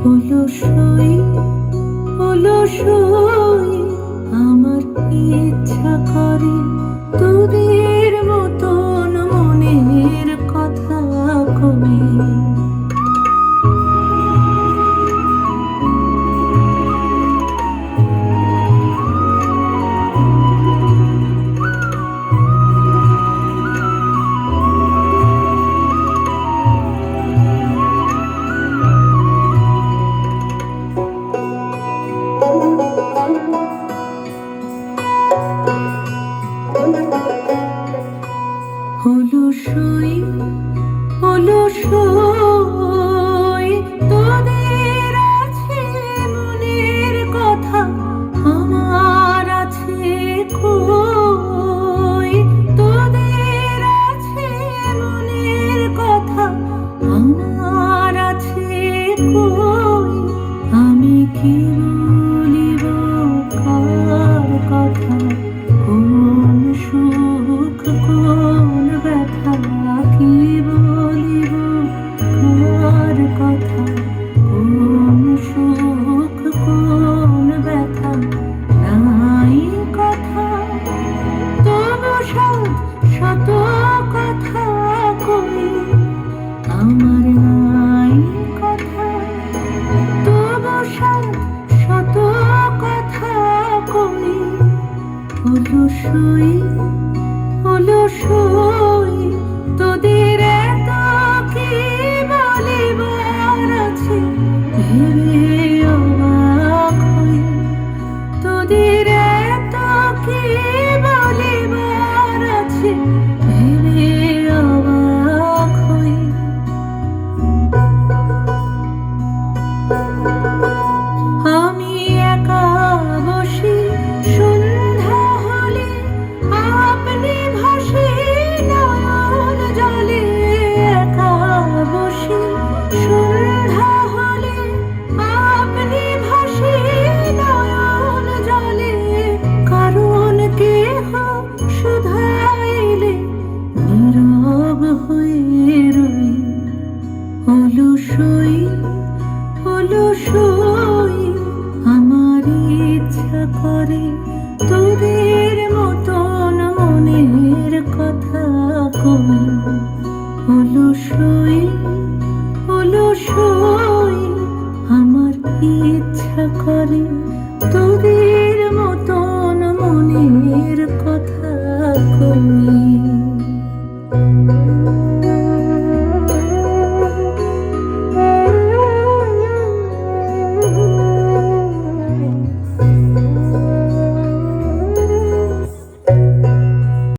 অলসই অলসই আমার ইচ্ছা করে তোদের মতন মনের কথা কই। অলসই অলসই তোদের আছে মনের কথা, আমার আছে কই। তোদের আছে মনের কথা, আমার আছে কই। আমি কি বলিব কার কথা, কোন সুখ কোন ব্যথা, কি বলিব কার কথা, কোন সুখ কোন ব্যথা। নাই কথা তবু শত কথা কই, আমার নাই কথা তবু শত কথা কই। অলসই অলসই তোদের এত কি বলিবার আছে, ভেবে অবাক হই। তোদের এত কি বলিবার আছে, ভেবে অবাক হই। আমি একা বসি সন্ধ্যা হলে, আপনি ভাসি নয়ন জলে। একা বসি সন্ধ্যা হলে, আপনি ভাসি নয়ন জলে। কারণ কেহ শুধাইলে নীরব হয়ে রই। অলসই অলসই আমার ইচ্ছা করে তোদের মতন মনের কথা কই। অলসই অলসই আমার ইচ্ছা করে তোদের